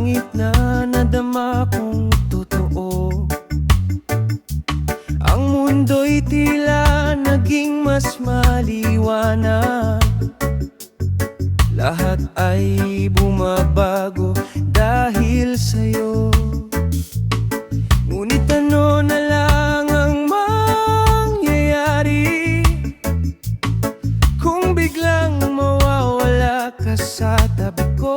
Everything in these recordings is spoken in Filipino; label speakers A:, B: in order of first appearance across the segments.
A: langit na nadama kong totoo. Ang mundo'y tila naging mas maliwanag. Lahat ay bumabago dahil sa'yo. Ngunit ano na lang ang mangyayari kung biglang mawawala ka sa tabi ko?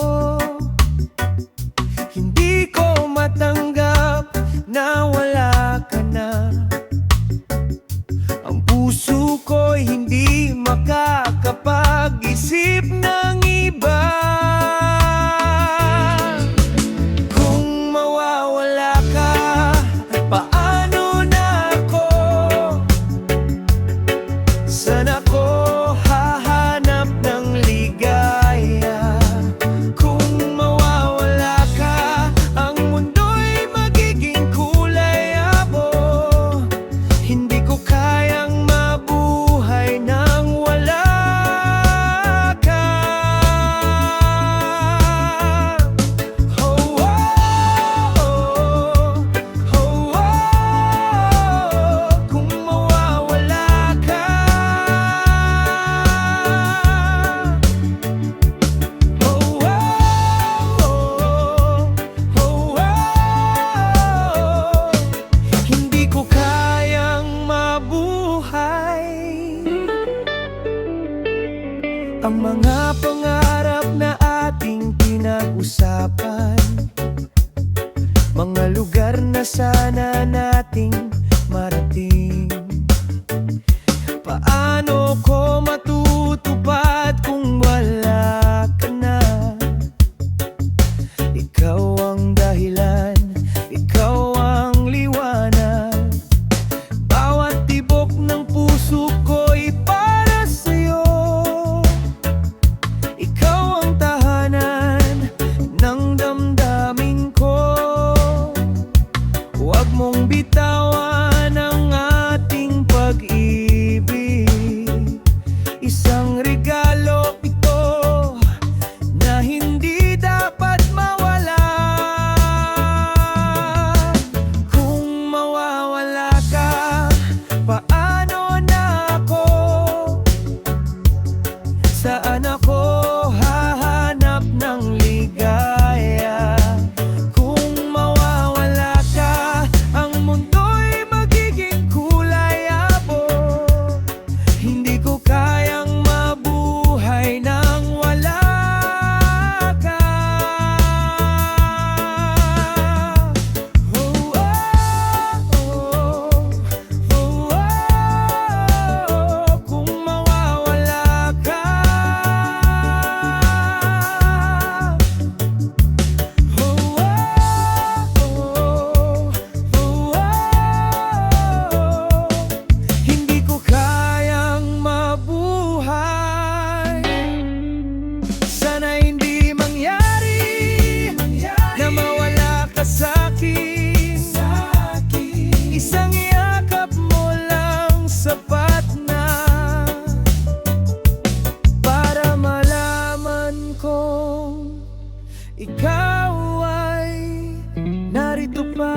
A: Hindi ko matanggap na wala ka na. Ang puso ko'y hindi makakapag-isip ng iba. Kung mawawala ka, paano na ako? Saan ako hahanap ng ligaya? Kung mawawala ka, ang mundo'y magiging kulay abo. Hindi ko kayang mabuhay nang wala ka. Oh, oh, oh, oh, oh. Kung mawawala ka, oh, oh, oh, oh. Hindi ko kayang mabuhay. Ang mga pangarap na ating pinag-usapan, mga lugar na sana nating marating, paano ko matutupad kung wala ka na? Ikaw ang dahilan, ikaw ang liwanag. Bawat tibok ng puso ko'y para sa'yo. Ikaw ang tahanan ng damdamin ko. Huwag mong bitawan ang ating pag-ibig. Isang regalo ito na hindi dapat mawala. Kung mawawala ka, paano na ako? Saan ako hahanap ng ligaya? Kung mawawala ka, ang mundo'y magiging kulay abo. Hindi ko kayang mabuhay nang wala ka. Oh, oh, oh, oh, oh. Kung mawawala ka, oh, oh, oh, oh. Hindi ko kayang mabuhay. Sana hindi mangyari na mawala ka sa'kin. Isang yakap mo lang sapat na para malaman kong ikaw ay narito pa.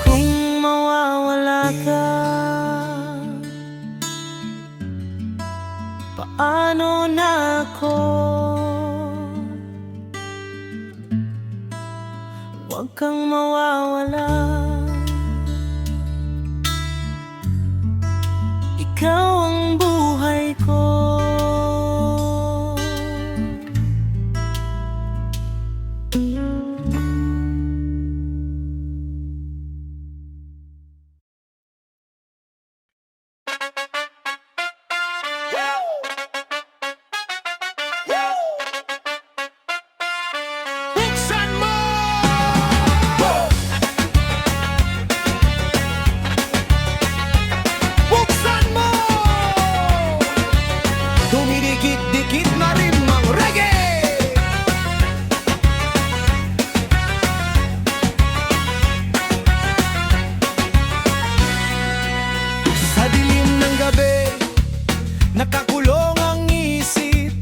A: Kung mawawala ka, paano na ako? Huwag kang mawawala. Ikaw ang buhay ko.
B: Buksan mo! Buksan mo!
A: Dumidikit-dikit na rin mang reggae. Sa dilim ng gabi, nakakulong ang isip.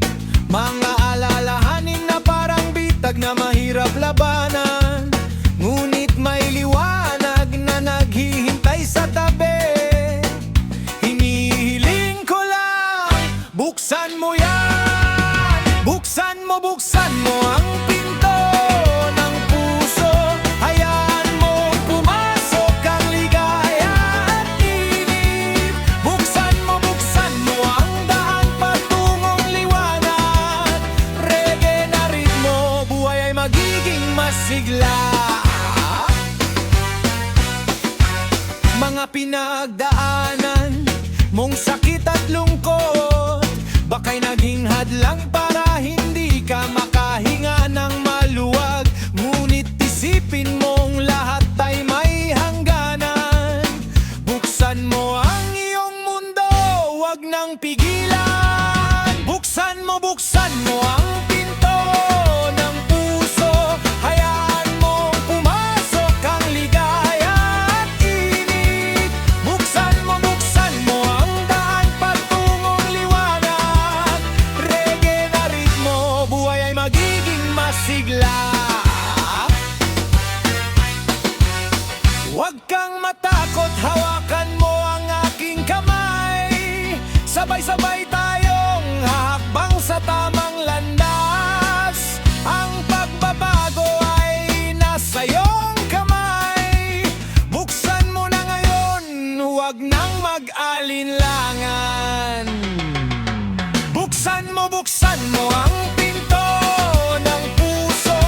A: Mga alalahanin na parang bitag na mahirap labanan. Ngunit may liwanag na naghihintay sa tabi. Hinihiling ko lang, buksan mo yan. Buksan mo ang pinto ng puso. Hayaan mo pumasok ang ligaya at inip. Buksan mo ang daan patungong liwanag. Reggae na ritmo, buhay ay magiging masigla. Mga pinagdaanan mong sakit at lungkot, baka'y naging hadlang para hindi ka makahinga ng maluwag. Ngunit isipin mong lahat ay may hangganan. Buksan mo ang iyong mundo, wag nang pigilan. Buksan mo ang pinto ng puso. Hayaan mong pumasok ang ligaya at init. Buksan mo ang daan patungong liwanag. Reggae na ritmo, buhay ay magiging masigla. Huwag kang matakot, hawakan mo ang aking kamay. Sabay-sabay tayong hahakbang sa tamang landas. Ang pagbabago ay nasa iyong kamay. Buksan mo na ngayon, huwag nang mag-alinlangan. Buksan mo ang pinto ng puso.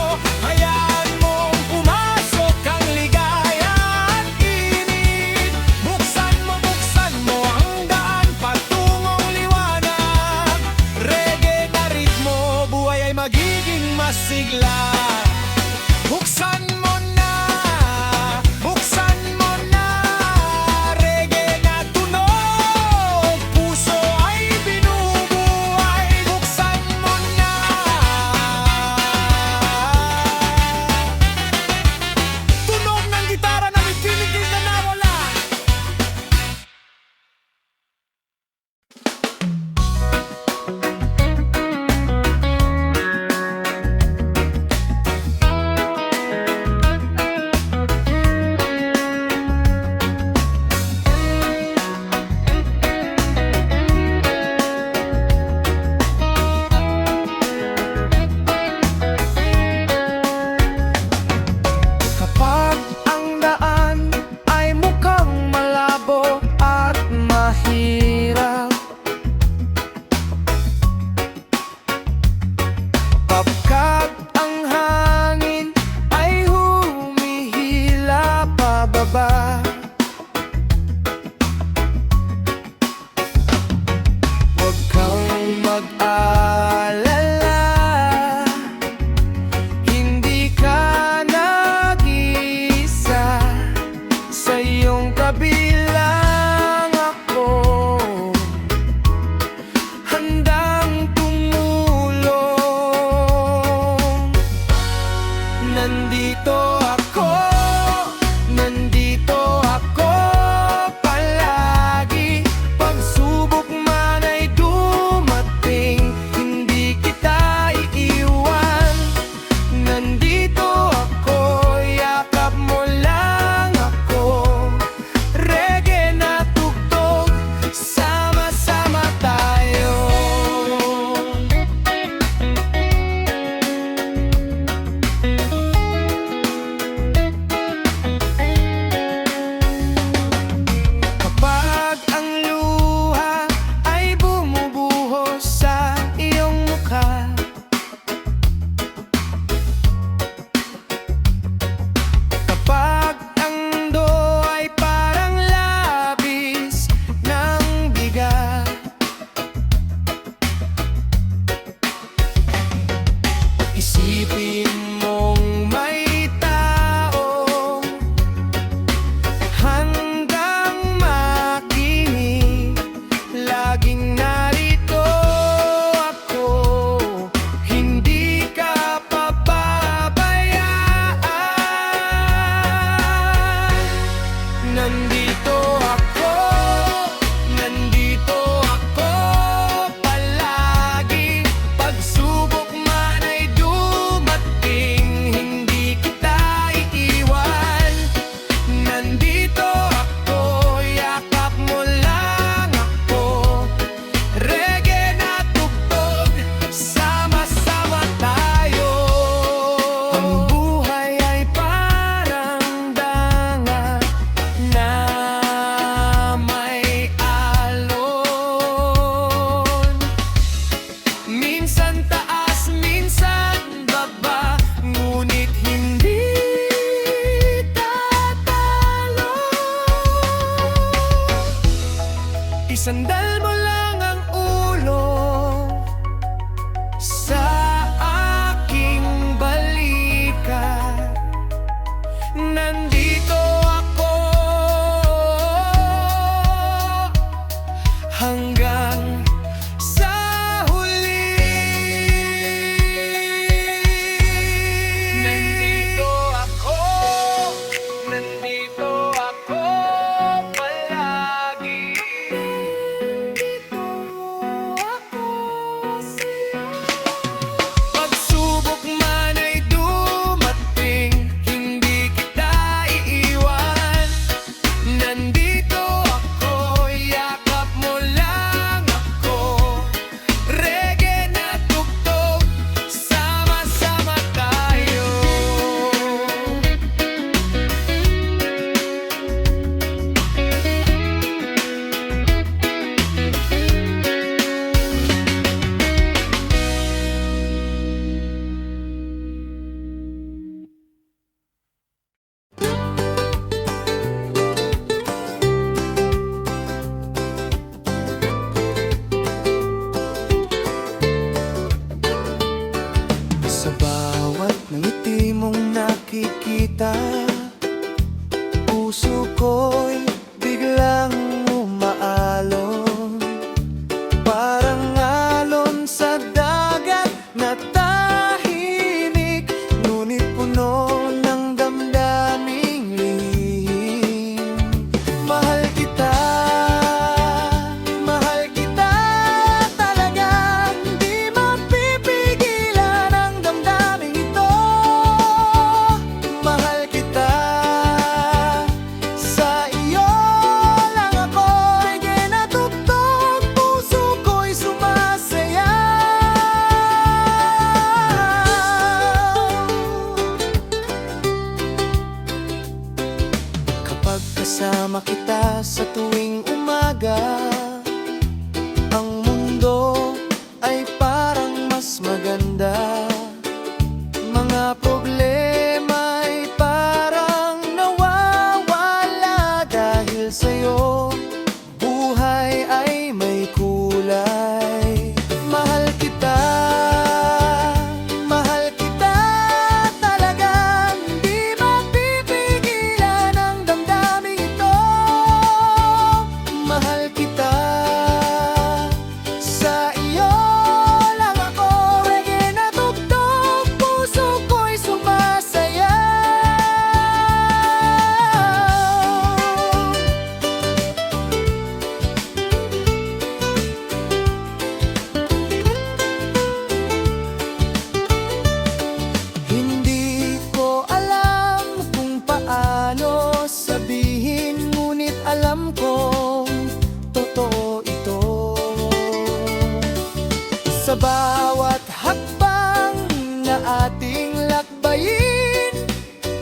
A: Hayaan mong pumasok ang ligaya at init. Buksan mo ang daan patungong liwanag. Reggae na ritmo, buhay ay magiging masigla. Buksan mo na reggae na tunog. Isandal mo lang ang ulo sa aking balikat. Nandito ako hanggang sa huli. Nandito ako palagi. Pagsubok man ay dumating, hindi kita iiwan. Nandito ako, yakap mo lang ako. Reggae na tugtog, sama-sama tayo. Sa bawat ngiti mong nakikita, puso ko'y biglang umaalon. Parang alon sa dagat na tahimik, ngunit puno ng damdaming lihim. Mahal kita talaga, di mapipigilan ang damdaming ito. Mahal kita, sa iyo lang ako reggae na tugtog, puso ko'y sumasayaw. Kapag kasama kita sa tuwing umaga, ang mundo ay parang mas maganda. Mga problema ay parang nawawala dahil sa'yo. Buhay ay may kulay. Mahal kita talaga, di mapipigilan ang damdaming ito. Mahal kita, sa iyo lang ako reggae na tugtog, puso ko'y sumasayaw. Hindi ko alam kung paano sabihin, ngunit alam kong totoo ito. Sa bawat hakbang na ating lakbayin,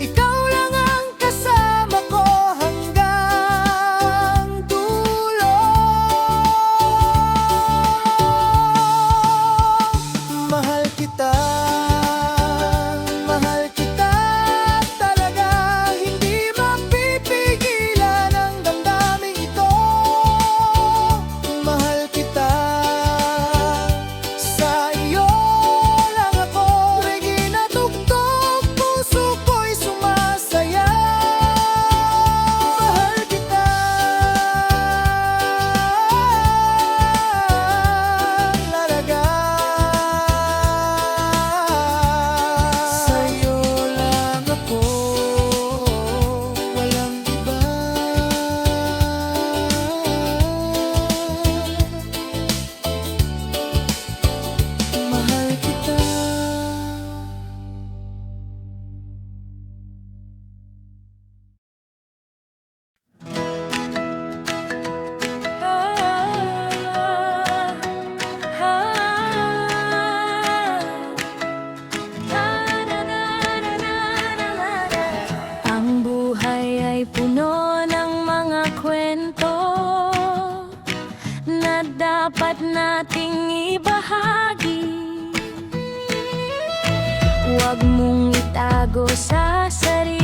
A: ikaw lang ang kasama ko hanggang dulo. Mahal kita talaga, hindi mapipigilan ang damdaming ito. Mahal kita, sa iyo lang ako reggae na tugtog, puso ko'y sumasayaw. Mahal kita talaga, sa'yo lang ako, walang iba. Mahal kita.
C: Ang buhay ay puno ng mga kwento na dapat nating ibahagi. Huwag mong itago sa sarili.